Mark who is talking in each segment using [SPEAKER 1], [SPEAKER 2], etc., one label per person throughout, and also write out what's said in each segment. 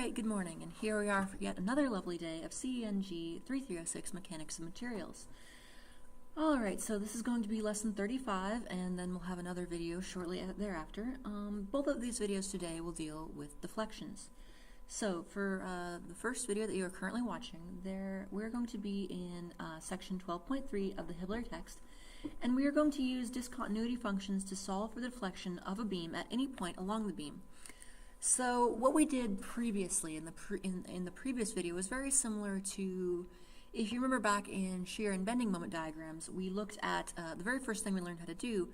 [SPEAKER 1] Alright, good morning, and here we are for yet another lovely day of CENG 3306 Mechanics of Materials. Alright, so this is going to be lesson 35, and then we'll have another video shortly thereafter. Both of these videos today will deal with deflections. So for the first video that you are currently watching, we're going to be in section 12.3 of the Hibbler text, and we are going to use discontinuity functions to solve for the deflection of a beam at any point along the beam. So what we did previously in the previous video was very similar to, if you remember back in shear and bending moment diagrams, we looked at the very first thing we learned how to do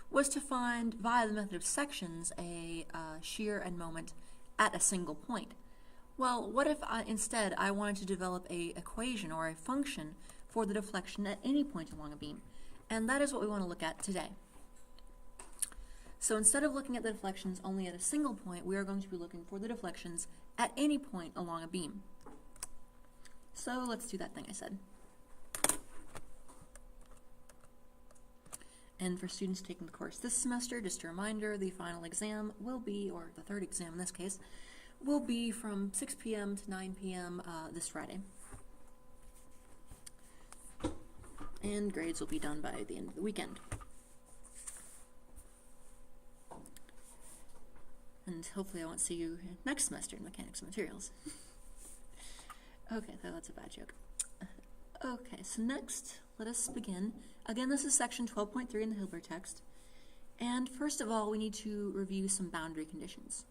[SPEAKER 1] was to find, via the method of sections, a shear and moment at a single point. Well, what if instead I wanted to develop a equation or a function for the deflection at any point along a beam? And that is what we want to look at today. So instead of looking at the deflections only at a single point, we are going to be looking for the deflections at any point along a beam. So let's do that thing I said. And for students taking the course this semester, just a reminder, the final exam will be, or the third exam in this case, will be from 6 p.m. to 9 p.m. This Friday. And grades will be done by the end of the weekend. And hopefully I won't see you next semester in Mechanics of Materials. Okay, that's a bad joke. Okay, so next, let us begin. Again, this is section 12.3 in the Hibbler text. And first of all, we need to review some boundary conditions.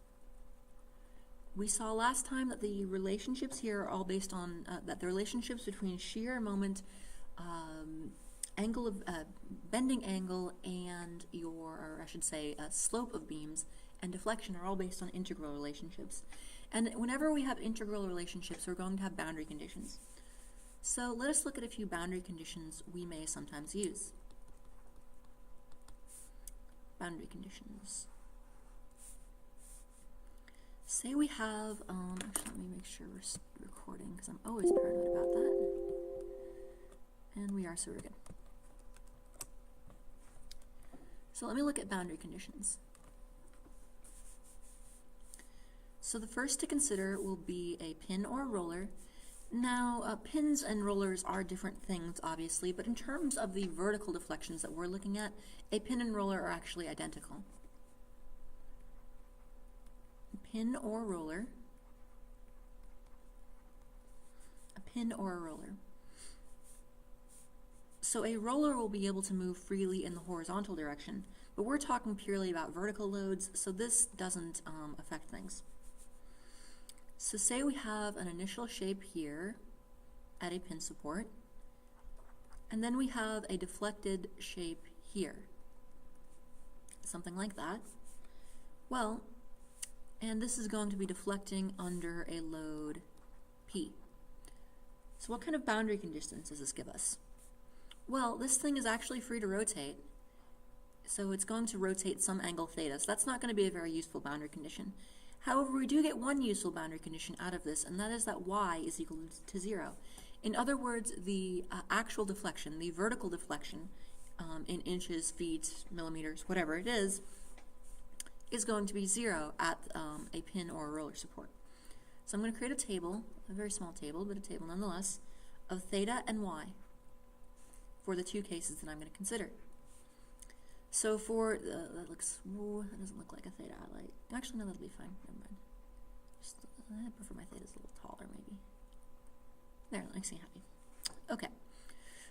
[SPEAKER 1] We saw last time that the relationships here are all based on, that the relationships between shear moment, angle of, bending angle, and or I should say, slope of beams, and deflection are all based on integral relationships. And whenever we have integral relationships, we're going to have boundary conditions. So let us look at a few boundary conditions we may sometimes use. Boundary conditions. Say we have, actually let me make sure we're recording because I'm always paranoid about that. And we are, so we're good. So let me look at boundary conditions. So the first to consider will be a pin or a roller. Now, pins and rollers are different things, obviously, but in terms of the vertical deflections that we're looking at, a pin and roller are actually identical. A pin or a roller. A pin or a roller. So a roller will be able to move freely in the horizontal direction, but we're talking purely about vertical loads, so this doesn't affect things. So say we have an initial shape here at a pin support, and then we have a deflected shape here, something like that. Well, and this is going to be deflecting under a load P. So what kind of boundary conditions does this give us? Well, this thing is actually free to rotate, so it's going to rotate some angle theta, so that's not going to be a very useful boundary condition. However, we do get one useful boundary condition out of this, and that is that y is equal to 0. In other words, the actual deflection, the vertical deflection, in inches, feet, millimeters, whatever it is going to be 0 at a pin or a roller support. So I'm going to create a table, a very small table, but a table nonetheless, of theta and y for the two cases that I'm going to consider. So for that doesn't look like a theta highlight. Actually, no, that'll be fine. Never mind. I prefer my thetas a little taller, maybe. There, that makes me happy. Okay.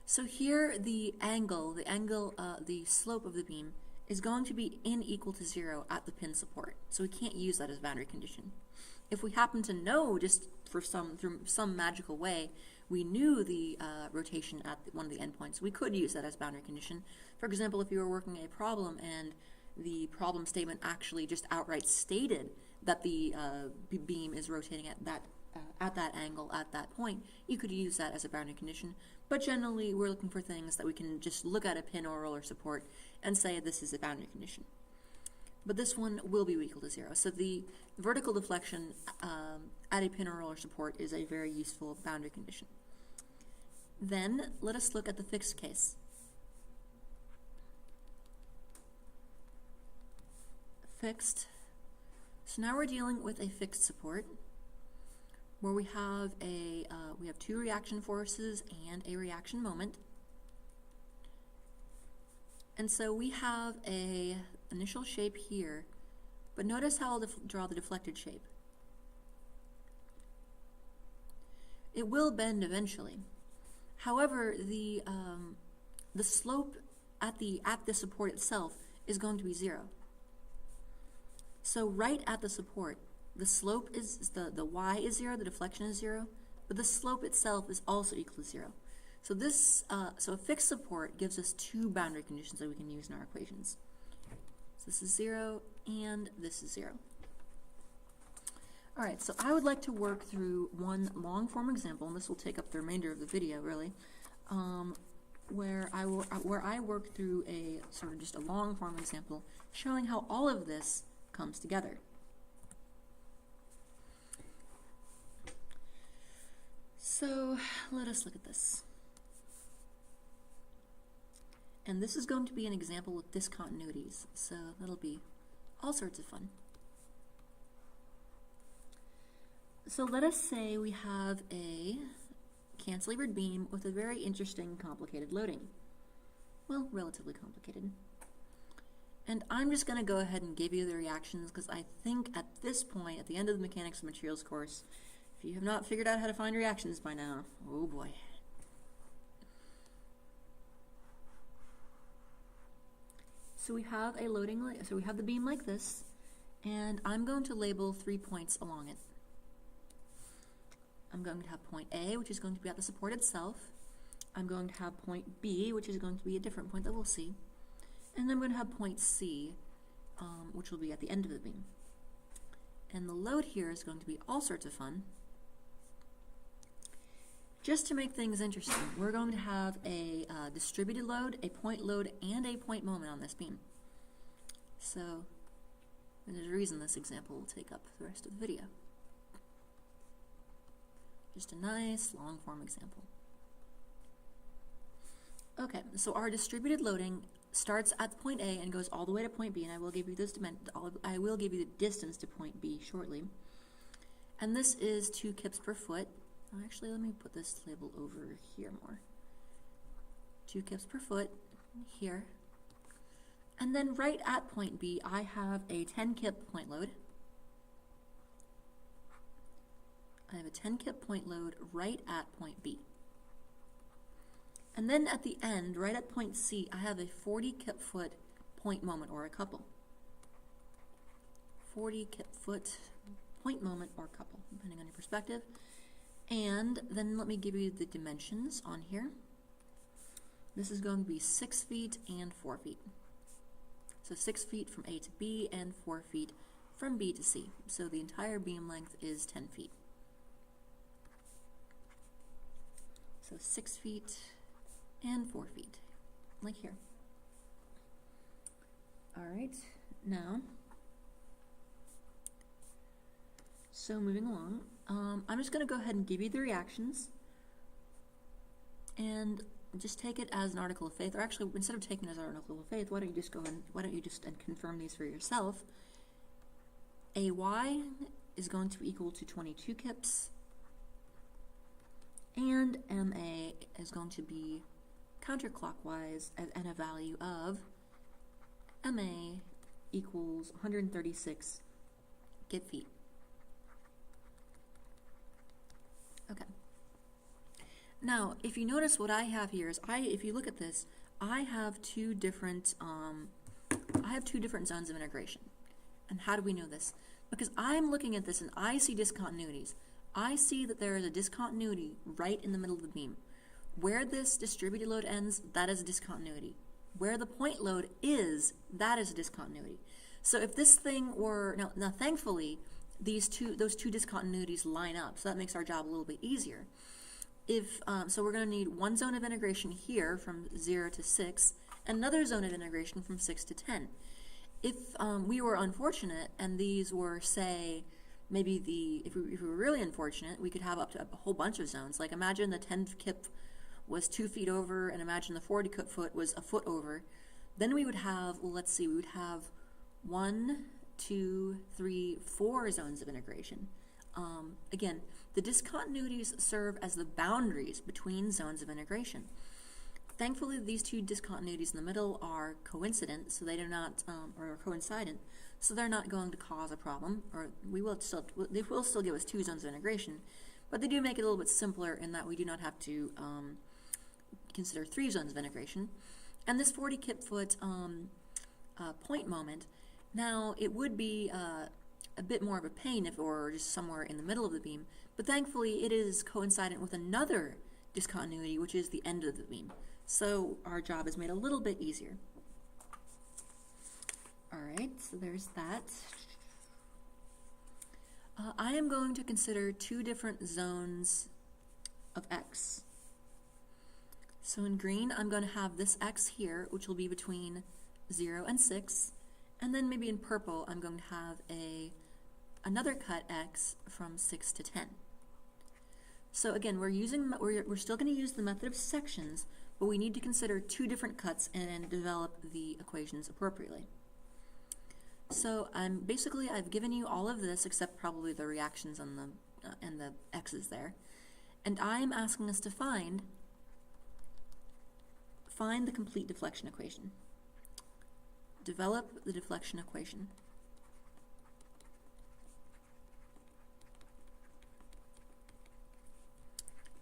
[SPEAKER 1] So here, the slope of the beam is going to be n equal to 0 at the pin support. So we can't use that as a boundary condition. If we happen to know, just through some magical way, we knew the rotation at one of the endpoints, we could use that as boundary condition. For example, if you were working a problem and the problem statement actually just outright stated that the beam is rotating at that angle at that point, you could use that as a boundary condition. But generally, we're looking for things that we can just look at a pin or roller support and say this is a boundary condition. But this one will be equal to 0. So the vertical deflection at a pin or roller support is a very useful boundary condition. Then let us look at the fixed case. Fixed. So now we're dealing with a fixed support. where we have two reaction forces and a reaction moment. And so we have a initial shape here, but notice how I'll draw the deflected shape. It will bend eventually. However, the slope at the support itself is going to be 0. So right at the support, the slope is the y is 0, the deflection is 0, but the slope itself is also equal to 0. So this so a fixed support gives us two boundary conditions that we can use in our equations. So this is 0 and this is 0. All right, so I would like to work through one long form example, and this will take up the remainder of the video really, where I work through a sort of just a long form example showing how all of this comes together. So let us look at this. And this is going to be an example with discontinuities, so that'll be all sorts of fun. So let us say we have a cantilevered beam with a very interesting complicated loading. Well, relatively complicated. And I'm just going to go ahead and give you the reactions because I think at this point, at the end of the Mechanics of Materials course, if you have not figured out how to find reactions by now, oh boy. So we have a so we have the beam like this, and I'm going to label 3 points along it. I'm going to have point A, which is going to be at the support itself. I'm going to have point B, which is going to be a different point that we'll see. And I'm going to have point C, which will be at the end of the beam. And the load here is going to be all sorts of fun. Just to make things interesting, we're going to have a distributed load, a point load, and a point moment on this beam. So there's a reason this example will take up the rest of the video. Just a nice long form example. Okay, so our distributed loading starts at point A and goes all the way to point B, and I will give you the distance to point B shortly. And this is 2 kips per foot. Actually, let me put this label over here more. 2 kips per foot here. And then right at point B, I have a 10 kip point load. I have a 10 kip point load right at point B. And then at the end, right at point C, I have a 40 kip foot point moment or a couple. 40 kip foot point moment or couple, depending on your perspective. And then let me give you the dimensions on here. This is going to be 6 feet and 4 feet. So 6 feet from A to B and 4 feet from B to C. So the entire beam length is 10 feet. So 6 feet and 4 feet, like here. All right, now, so moving along, I'm just going to go ahead and give you the reactions and just take it as an article of faith, or actually, instead of taking it as an article of faith, why don't you just confirm these for yourself? AY is going to be equal to 22 kips, and MA is going to be counterclockwise and a value of MA equals 136 kip feet. Okay. Now, if you notice what I have here is if you look at this, I have two different zones of integration. And how do we know this? Because I'm looking at this and I see discontinuities. I see that there is a discontinuity right in the middle of the beam. Where this distributed load ends, that is a discontinuity. Where the point load is, that is a discontinuity. So if this thing were, now thankfully, those two discontinuities line up, so that makes our job a little bit easier. So we're going to need one zone of integration here from 0 to 6, another zone of integration from 6 to 10. If we were unfortunate and these were, say, maybe if we were really unfortunate, we could have up to a whole bunch of zones. Like imagine the 10 kip was 2 feet over, and imagine the 40 kip foot was a foot over. Then we would have, well, let's see, we would have 1, 2, 3, 4 zones of integration. Again, the discontinuities serve as the boundaries between zones of integration. Thankfully, these two discontinuities in the middle are coincident, so they do not, or coincident, so they're not going to cause a problem, or they will still give us two zones of integration, but they do make it a little bit simpler in that we do not have to consider three zones of integration. And this 40 kip-foot point moment, now it would be a bit more of a pain if it were just somewhere in the middle of the beam, but thankfully it is coincident with another discontinuity, which is the end of the beam. So our job is made a little bit easier. Alright, so there's that. I am going to consider two different zones of X. So in green, I'm going to have this X here, which will be between 0 and 6, and then maybe in purple, I'm going to have another cut X from 6 to 10. So again, we're still going to use the method of sections, but we need to consider two different cuts and develop the equations appropriately. So I've given you all of this except probably the reactions and the X's there, and I'm asking us to find the complete deflection equation. Develop the deflection equation.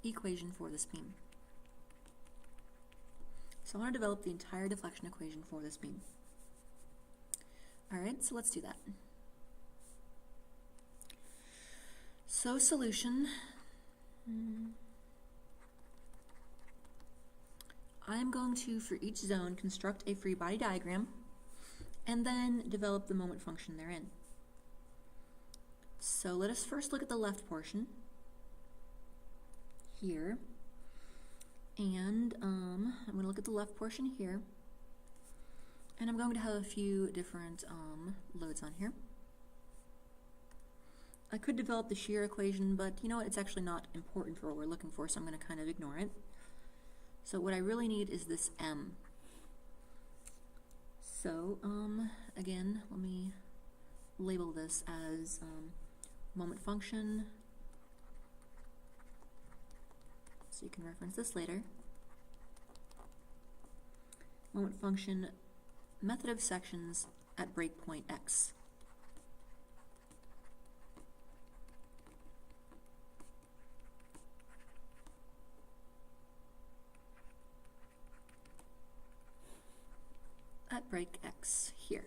[SPEAKER 1] Equation for this beam. So I want to develop the entire deflection equation for this beam. Alright, so let's do that. So solution. I'm going to, for each zone, construct a free body diagram and then develop the moment function therein. So let us first look at the left portion here. And I'm going to look at the left portion here. And I'm going to have a few different loads on here. I could develop the shear equation, but you know what, it's actually not important for what we're looking for, so I'm going to kind of ignore it. So what I really need is this M. So, again, let me label this as moment function, so you can reference this later. Moment function, method of sections at breakpoint X. At break X here.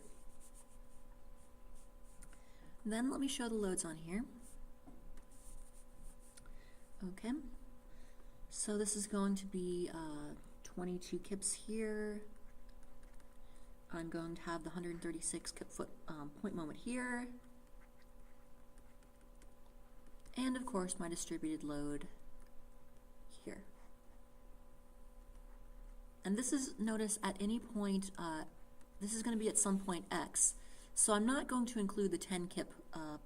[SPEAKER 1] Then let me show the loads on here. Okay, so this is going to be 22 kips here. I'm going to have the 136 kip-foot point moment here. And of course my distributed load here. And this is, notice, at any point, this is going to be at some point X. So I'm not going to include the 10 kip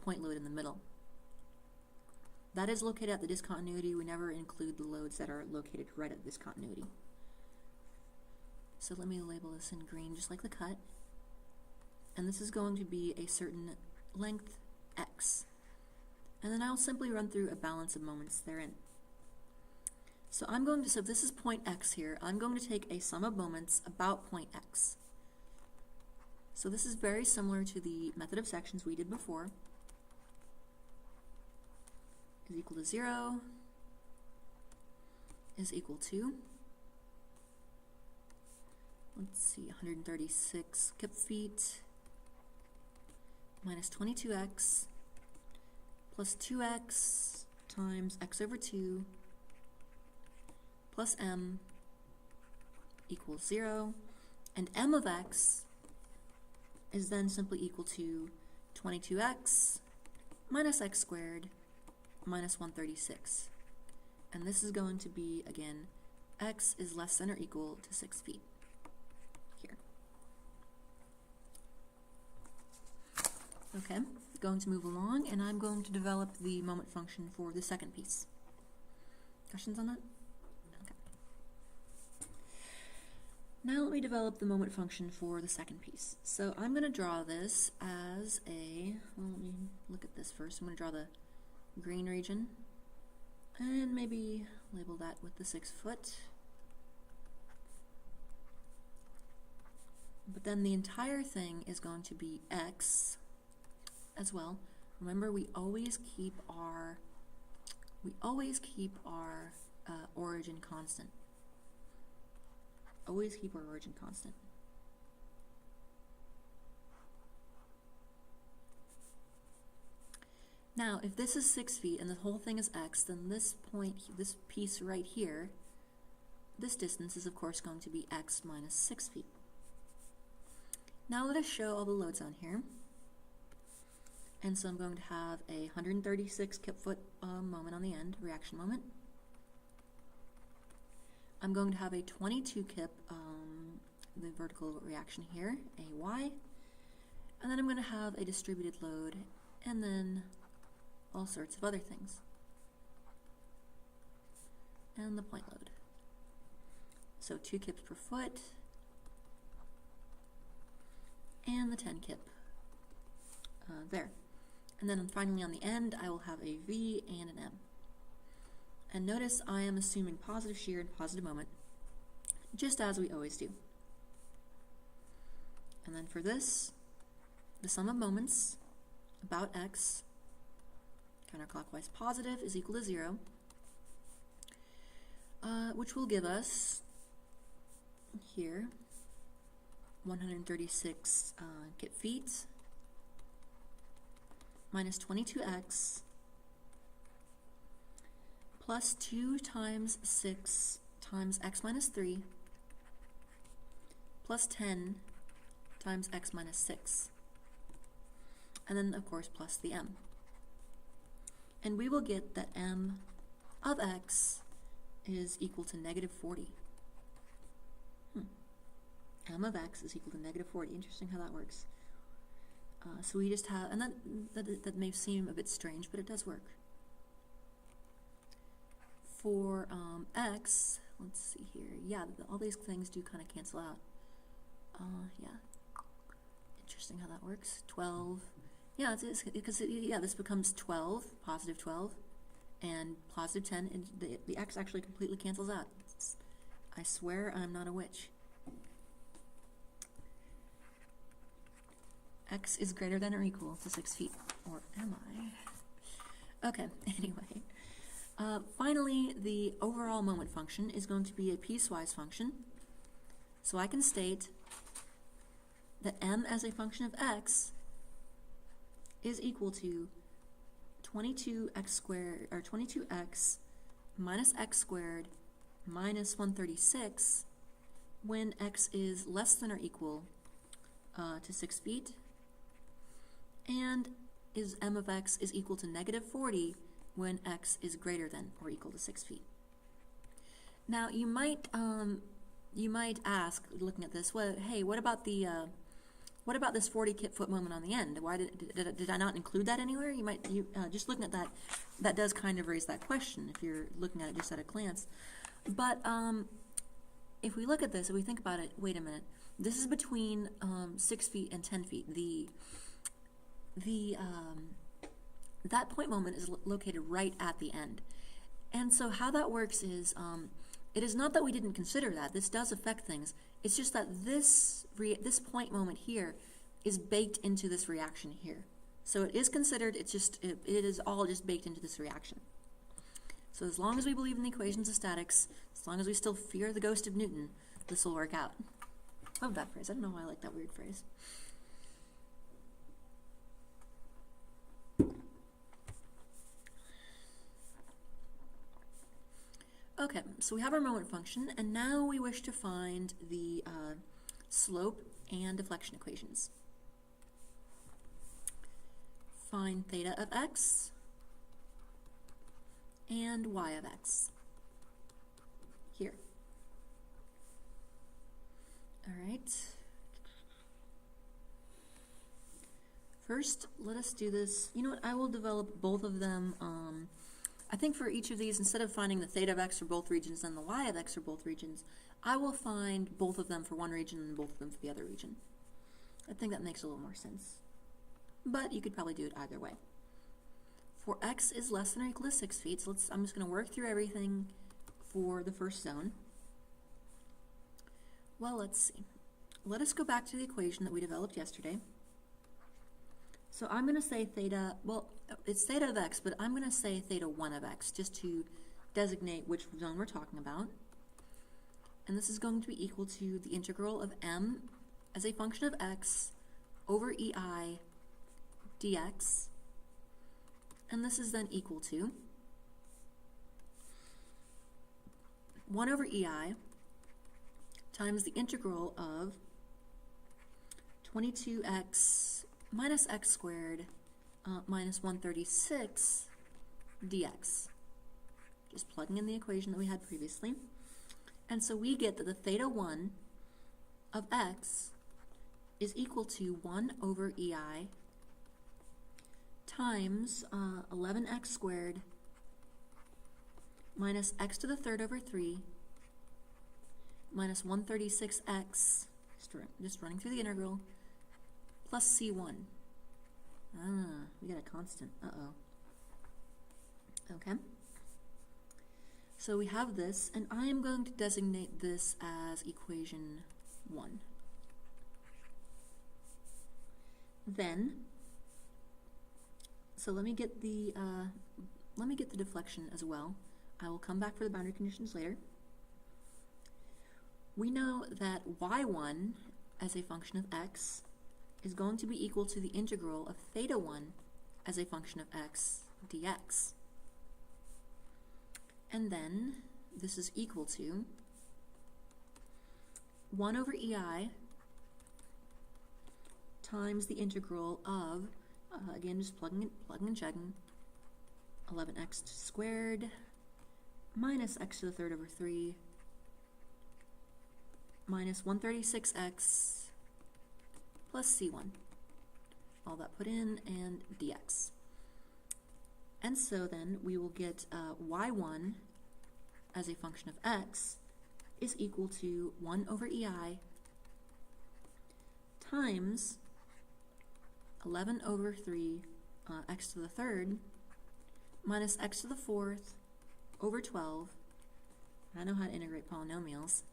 [SPEAKER 1] point load in the middle. That is located at the discontinuity. We never include the loads that are located right at discontinuity. So let me label this in green, just like the cut. And this is going to be a certain length X. And then I'll simply run through a balance of moments therein. So I'm going to, so if this is point X here, I'm going to take a sum of moments about point X. So this is very similar to the method of sections we did before. Is equal to 0, is equal to, let's see, 136 kip feet minus 22x plus 2x times x over 2 plus m equals 0, and m of x is then simply equal to 22x minus x squared minus 136. And this is going to be, again, x is less than or equal to 6 feet here. Okay, going to move along, and I'm going to develop the moment function for the second piece. Questions on that? Okay. Now let me develop the moment function for the second piece. So I'm going to draw this as a, well, let me look at this first. I'm going to draw the green region, and maybe label that with the 6 foot. But then the entire thing is going to be x as well. Remember, we always keep our origin constant. Always keep our origin constant. Now, if this is 6 feet and the whole thing is x, then this point, this piece right here, this distance is of course going to be x minus 6 feet. Now let us show all the loads on here. And so I'm going to have a 136 kip-foot moment on the end, reaction moment. I'm going to have a 22 kip, the vertical reaction here, AY. And then I'm going to have a distributed load, and then all sorts of other things. And the point load. So 2 kips per foot, and the 10 kip there. And then finally on the end, I will have a V and an M. And notice I am assuming positive shear and positive moment, just as we always do. And then for this, the sum of moments about x, counterclockwise positive, is equal to 0, which will give us here 136 kip feet minus 22x plus 2 times 6 times x minus 3 plus 10 times x minus 6. And then, of course, plus the m. And we will get that m of x is equal to negative 40. M of x is equal to negative 40. Interesting how that works. So we just have, and that may seem a bit strange, but it does work. For x, let's see here. Yeah, all these things do kind of cancel out. Yeah. Interesting how that works. 12. Yeah, because this becomes 12, positive 12, and positive 10, and the x actually completely cancels out. I swear I'm not a witch. X is greater than or equal to 6 feet. Or am I? Okay, anyway. Finally, the overall moment function is going to be a piecewise function. So I can state that m as a function of x is equal to 22x squared, or 22x minus x squared minus 136 when x is less than or equal to 6 feet, and is m of x is equal to negative 40 when x is greater than or equal to 6 feet. Now you might ask, looking at this, well, hey, what about this 40 kip-foot moment on the end? Why did I not include that anywhere? Just looking at that, that does kind of raise that question if you're looking at it just at a glance. But if we look at this, if we think about it, wait a minute, this is between 6 feet and 10 feet. That point moment is located right at the end. And so how that works is, it is not that we didn't consider that. This does affect things. It's just that this point moment here is baked into this reaction here. So it is considered, it is all just baked into this reaction. So as long as we believe in the equations of statics, as long as we still fear the ghost of Newton, this will work out. I love that phrase. I don't know why I like that weird phrase. Okay, so we have our moment function, and now we wish to find the slope and deflection equations. Find theta of x and y of x here. All right. First, let us do this. You know what? I will develop both of them. I think for each of these, instead of finding the theta of x for both regions and the y of x for both regions, I will find both of them for one region and both of them for the other region. I think that makes a little more sense. But you could probably do it either way. for x is less than or equal to 6 feet, so I'm just going to work through everything for the first zone. Well, let's see. Let us go back to the equation that we developed yesterday. So I'm going to say theta, well, it's theta of x, but I'm going to say theta 1 of x, just to designate which zone we're talking about. And this is going to be equal to the integral of m as a function of x over ei dx. And this is then equal to 1 over ei times the integral of 22x minus x squared minus 136 dx. Just plugging in the equation that we had previously. And so we get that the theta 1 of x is equal to 1 over ei times 11x squared minus x to the third over 3 minus 136x, just running through the integral, plus c1. We got a constant. Okay. So we have this, and I am going to designate this as equation 1. Then, so let me get the deflection as well. I will come back for the boundary conditions later. We know that y1 as a function of x is going to be equal to the integral of theta 1 as a function of x dx. And then this is equal to 1 over ei times the integral of, again, just plugging and checking, 11x squared minus x to the third over 3 minus 136x plus c1. All that put in, and dx. And so then we will get y1 as a function of x is equal to 1 over ei times 11 over 3 x to the third minus x to the fourth over 12. I know how to integrate polynomials.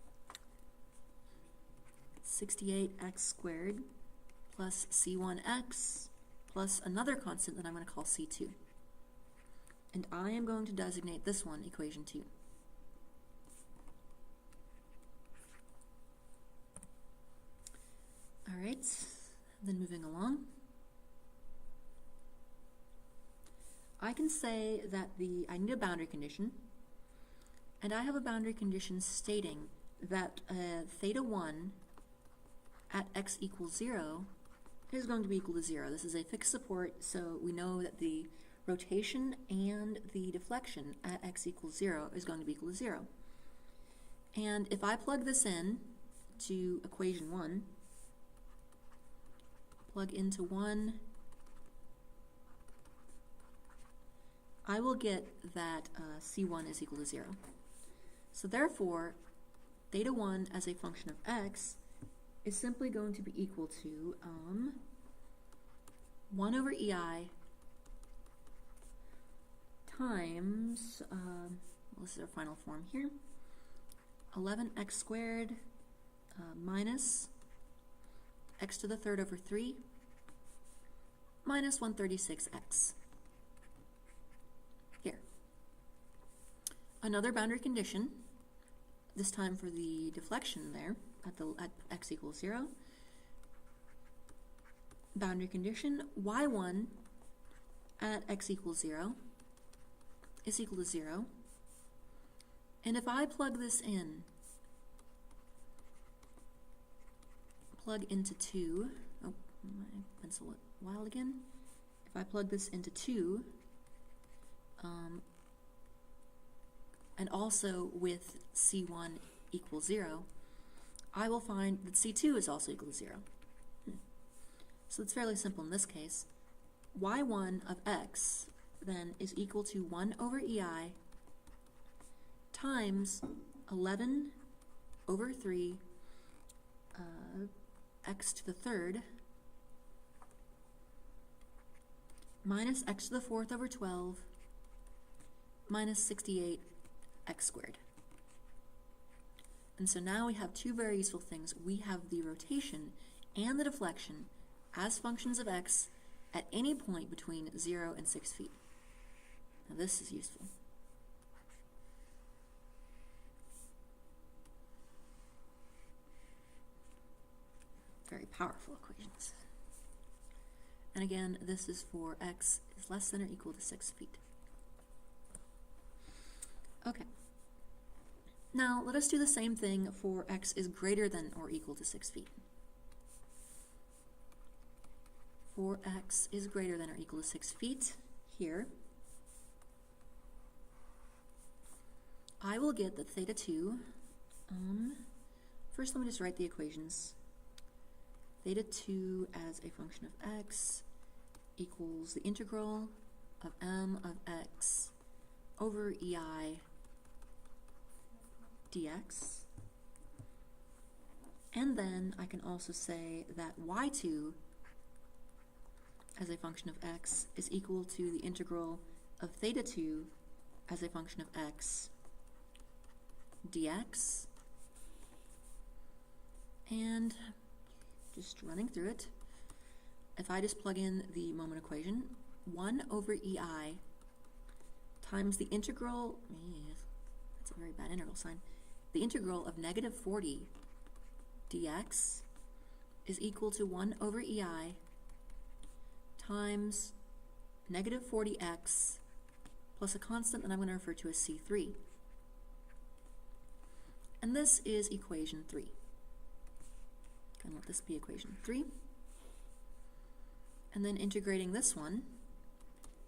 [SPEAKER 1] 68x squared plus c1x plus another constant that I'm going to call c2. And I am going to designate this one equation 2. All right, then moving along. I can say that I need a boundary condition, and I have a boundary condition stating that theta 1 at x equals 0 is going to be equal to 0. This is a fixed support, so we know that the rotation and the deflection at x equals 0 is going to be equal to 0. And if I plug this in to equation 1, plug into 1, I will get that c1 is equal to 0. So therefore, theta 1 as a function of x is simply going to be equal to 1 over ei times, well, this is our final form here, 11x squared minus x to the third over 3 minus 136x. Here. Another boundary condition, this time for the deflection there, at x equals 0. Boundary condition, y1 at x equals 0 is equal to 0. And if I plug this in, plug into 2, oh, my pencil went wild again. If I plug this into 2, and also with c1 equals 0, I will find that c2 is also equal to 0. So it's fairly simple in this case. y1 of x then is equal to 1 over ei times 11 over 3 x to the third minus x to the 4th over 12 minus 68 x squared. And so now we have two very useful things. We have the rotation and the deflection as functions of x at any point between 0 and 6 feet. Now this is useful. Very powerful equations. And again, this is for x is less than or equal to 6 feet. Okay. Now, let us do the same thing for x is greater than or equal to 6 feet. For x is greater than or equal to 6 feet, here, I will get that theta 2, first let me just write the equations. Theta 2 as a function of x equals the integral of m of x over ei dx. And then I can also say that y2 as a function of x is equal to the integral of theta 2 as a function of x dx. And just running through it, if I just plug in the moment equation, 1 over ei times the integral, that's a very bad integral sign, the integral of negative 40 dx is equal to 1 over ei times negative 40x plus a constant that I'm going to refer to as C3. And this is equation 3. And let this be equation 3. And then integrating this one,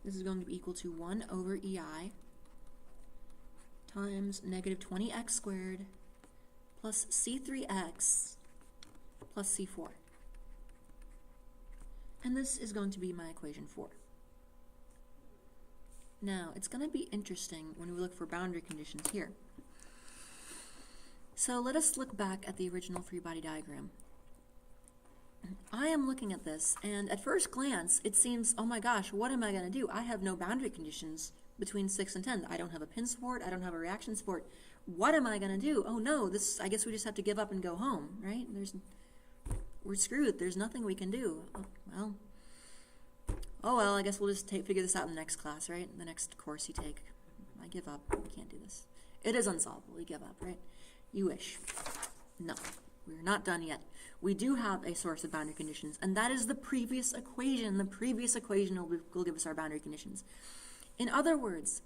[SPEAKER 1] this is going to be equal to 1 over ei times negative 20x squared plus C3x plus C4. And this is going to be my equation 4. Now, it's going to be interesting when we look for boundary conditions here. So let us look back at the original free body diagram. I am looking at this, and at first glance, it seems, oh my gosh, what am I going to do? I have no boundary conditions between 6 and 10. I don't have a pin support. I don't have a reaction support. What am I going to do? Oh no, this, I guess we just have to give up and go home, right? We're screwed. There's nothing we can do. Oh well, I guess we'll just figure this out in the next class, right? The next course you take. I give up. I can't do this. It is unsolvable. You give up, right? You wish. No, we're not done yet. We do have a source of boundary conditions, and that is the previous equation. The previous equation will give us our boundary conditions. In other words,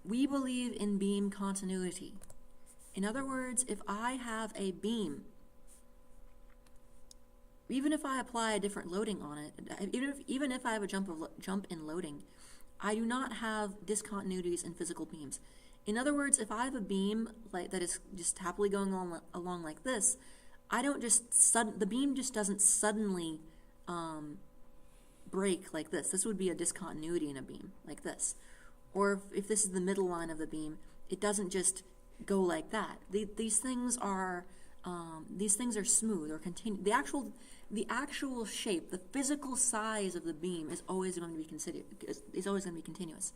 [SPEAKER 1] we believe in beam continuity. In other words, if I have a beam, even if I apply a different loading on it, even if I have a jump in loading, I do not have discontinuities in physical beams. In other words, if I have a beam that is just happily going along like this, I don't just the beam just doesn't suddenly break like this. This would be a discontinuity in a beam like this. Or if this is the middle line of the beam, it doesn't just go like that. These things are smooth or continue. The actual shape, the physical size of the beam is always going to be continuous.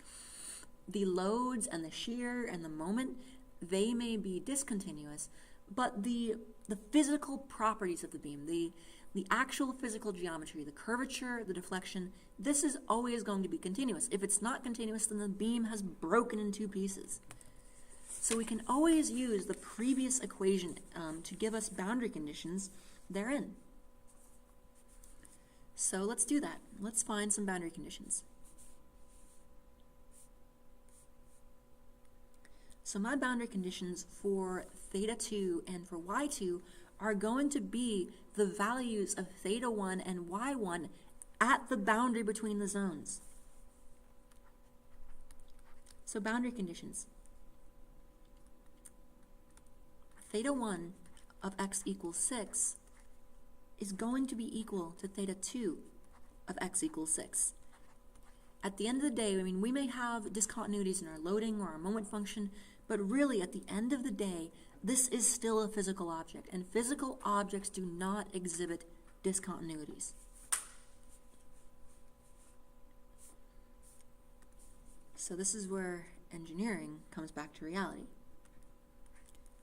[SPEAKER 1] The loads and the shear and the moment, they may be discontinuous, but the physical properties of the beam, the actual physical geometry, the curvature, the deflection, this is always going to be continuous. If it's not continuous, then the beam has broken in two pieces. So we can always use the previous equation to give us boundary conditions therein. So let's do that. Let's find some boundary conditions. So my boundary conditions for theta 2 and for y2 are going to be the values of theta 1 and y1 at the boundary between the zones. So boundary conditions. Theta 1 of x equals 6 is going to be equal to theta 2 of x equals 6. At the end of the day, I mean, we may have discontinuities in our loading or our moment function, but really at the end of the day, this is still a physical object, and physical objects do not exhibit discontinuities. So this is where engineering comes back to reality.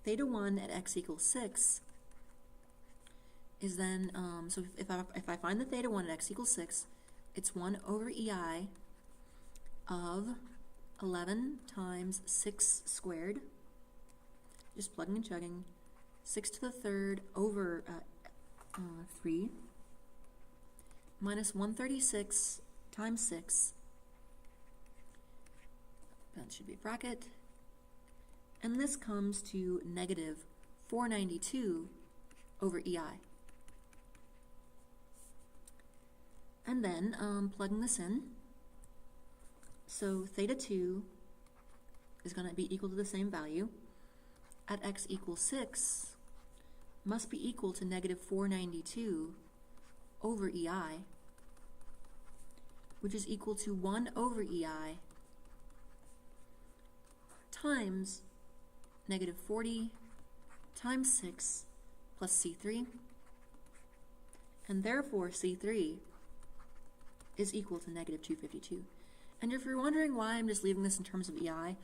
[SPEAKER 1] Theta 1 at x equals 6 is then, so if I find the theta 1 at x equals 6, it's 1 over EI of 11 times 6 squared, just plugging and chugging, 6 to the third over 3, minus 136 times 6, that should be a bracket, and this comes to negative 492 over EI. And then plugging this in, so theta 2 is going to be equal to the same value at x equals 6 must be equal to negative 492 over EI, which is equal to 1 over EI times negative 40 times 6 plus C3, and therefore C3 is equal to negative 252. And if you're wondering why I'm just leaving this in terms of EI,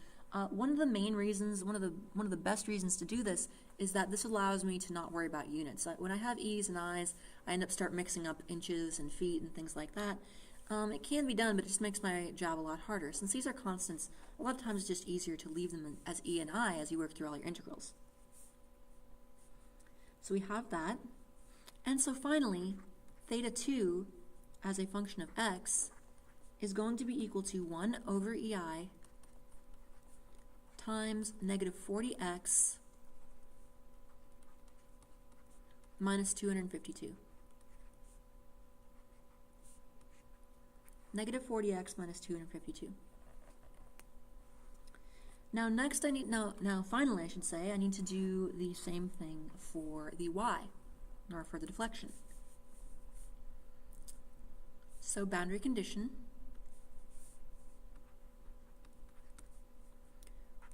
[SPEAKER 1] one of the main reasons, one of the best reasons to do this is that this allows me to not worry about units. When I have E's and I's, I end up mixing up inches and feet and things like that. It can be done, but it just makes my job a lot harder. Since these are constants, a lot of times it's just easier to leave them as E and I as you work through all your integrals. So we have that. And so finally, theta 2 as a function of x is going to be equal to 1 over EI times negative 40x minus 252. Negative 40x minus 252. Now next finally I should say, I need to do the same thing for the y, or for the deflection. So boundary condition,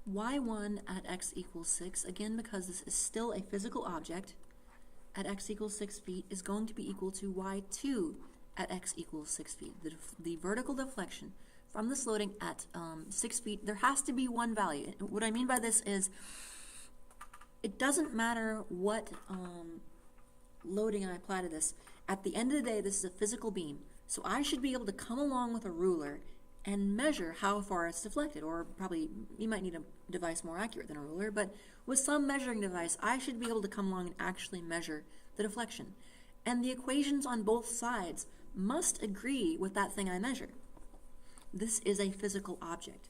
[SPEAKER 1] y1 at x equals 6, again because this is still a physical object, at x equals 6 feet is going to be equal to y2 at x equals 6 feet. The vertical deflection from this loading at 6 feet, there has to be one value. What I mean by this is it doesn't matter what loading I apply to this. At the end of the day, this is a physical beam. So I should be able to come along with a ruler and measure how far it's deflected, or probably you might need a device more accurate than a ruler, but with some measuring device, I should be able to come along and actually measure the deflection. And the equations on both sides must agree with that thing I measured. This is a physical object.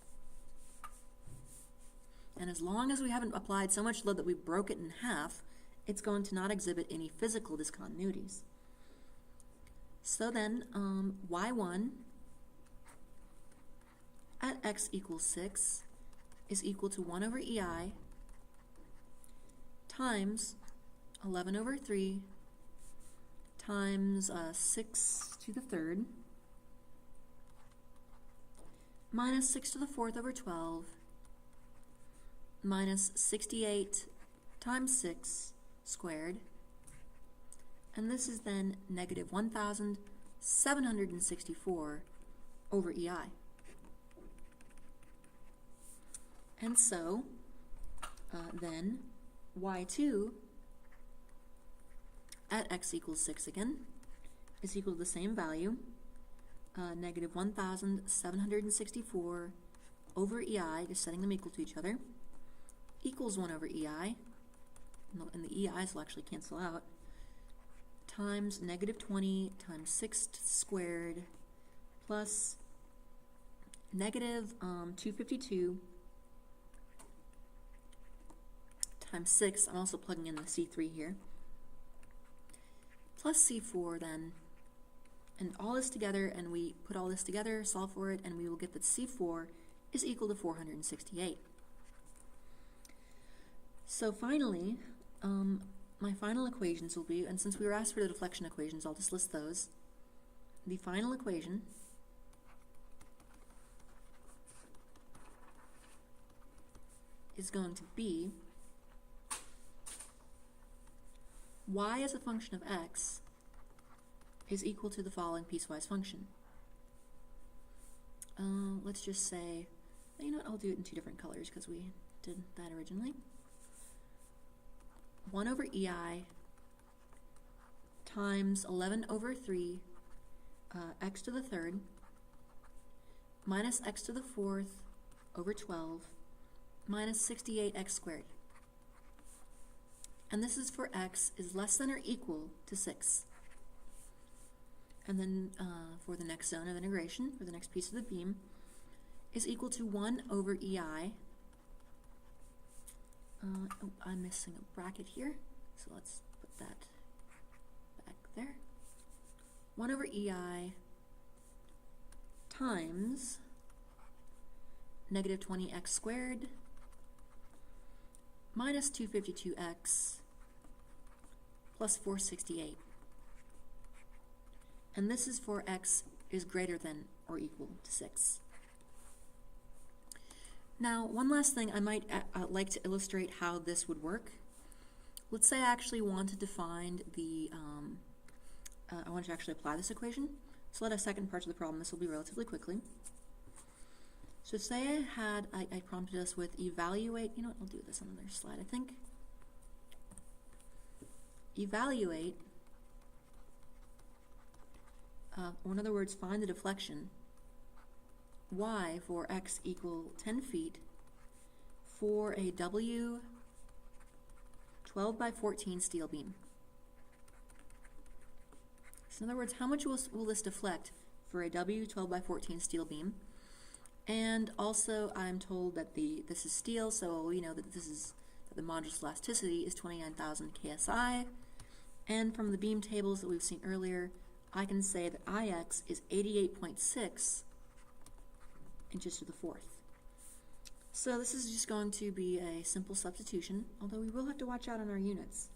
[SPEAKER 1] And as long as we haven't applied so much load that we broke it in half, it's going to not exhibit any physical discontinuities. So then, y1 at x equals 6 is equal to 1 over EI times 11 over 3 times 6 to the third minus 6 to the fourth over 12 minus 68 times 6 squared, and this is then negative 1,764 over EI. And so then y2 at x equals 6 again is equal to the same value, negative 1,764 over EI, just setting them equal to each other, equals 1 over EI, and the EI's will actually cancel out, times negative 20 times 6 squared plus negative 252 times 6, I'm also plugging in the C3 here, plus C4 then, and all this together, and we put all this together, solve for it, and we will get that C4 is equal to 468. So finally, my final equations will be, and since we were asked for the deflection equations, I'll just list those. The final equation is going to be y as a function of x is equal to the following piecewise function. Let's just say You know what, I'll do it in two different colors because we did that originally. 1 over EI times 11 over 3 x to the third minus x to the fourth over 12 minus 68x squared. And this is for x is less than or equal to 6. And then for the next zone of integration, for the next piece of the beam, is equal to 1 over EI. Oh, I'm missing a bracket here, so let's put that back there. 1 over EI times negative 20x squared minus 252x plus 468. And this is for x is greater than or equal to 6. Now, one last thing I might like to illustrate how this would work. Let's say I actually wanted to find the, I want to actually apply this equation. So let us second part of the problem. This will be relatively quickly. So say I prompted us with evaluate, you know what, I'll do this on another slide, I think. Evaluate, or in other words, find the deflection, y for x equal 10 feet for a W 12 by 14 steel beam. So in other words, how much will this deflect for a W 12 by 14 steel beam? And also I'm told that this is steel, so we know that the modulus elasticity is 29,000 KSI. And from the beam tables that we've seen earlier, I can say that IX is 88.6 inches to the fourth. So this is just going to be a simple substitution, although we will have to watch out on our units.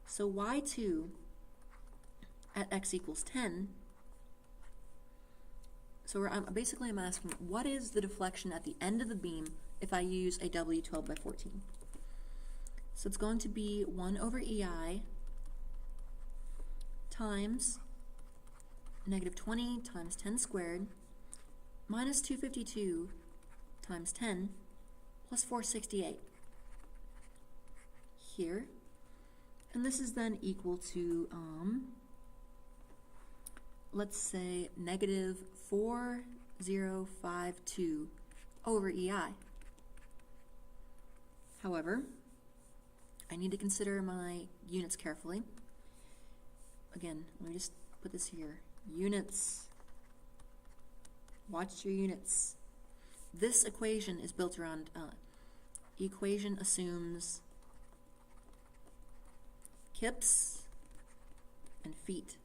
[SPEAKER 1] So Y2 at x equals 10, so I'm asking, what is the deflection at the end of the beam if I use a W 12 by 14? So it's going to be 1 over EI times negative 20 times 10 squared minus 252 times 10 plus 468 here. And this is then equal to, let's say, negative 4052 over EI. However, I need to consider my units carefully. Again, let me just put this here. Units. Watch your units. This equation is built around, equation assumes kips and feet.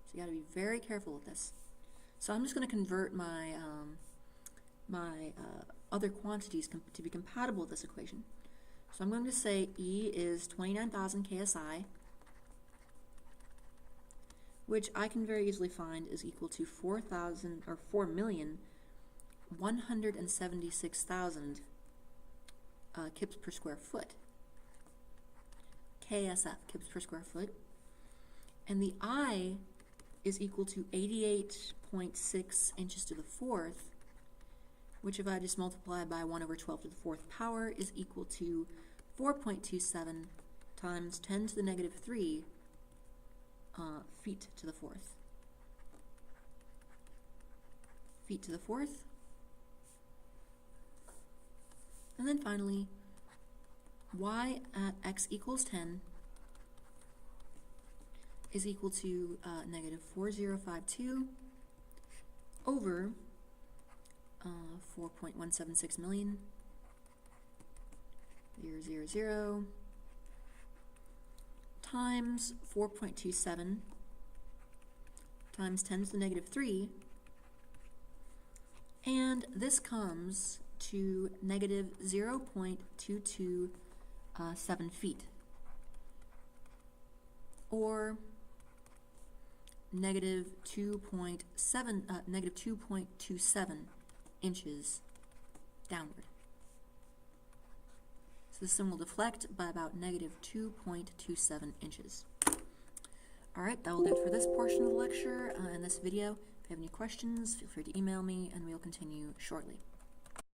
[SPEAKER 1] So you got to be very careful with this. So I'm just going to convert my other quantities to be compatible with this equation. So I'm going to say E is 29,000 KSI, which I can very easily find is equal to 4,176,000 kips per square foot. KSF, kips per square foot. And the I is equal to 88.6 inches to the fourth, which if I just multiply by 1 over 12 to the fourth power is equal to 4.27 times 10 to the negative 3 feet to the fourth. Feet to the fourth. And then finally, y at x equals 10 is equal to negative 4052 over 4.176 million, 000, times 4.27 times 10 to the negative 3, and this comes to negative 0.227 feet, or negative 2.27 inches downward. So this one will deflect by about negative 2.27 inches. Alright, that will do it for this portion of the lecture and this video. If you have any questions, feel free to email me, and we'll continue shortly.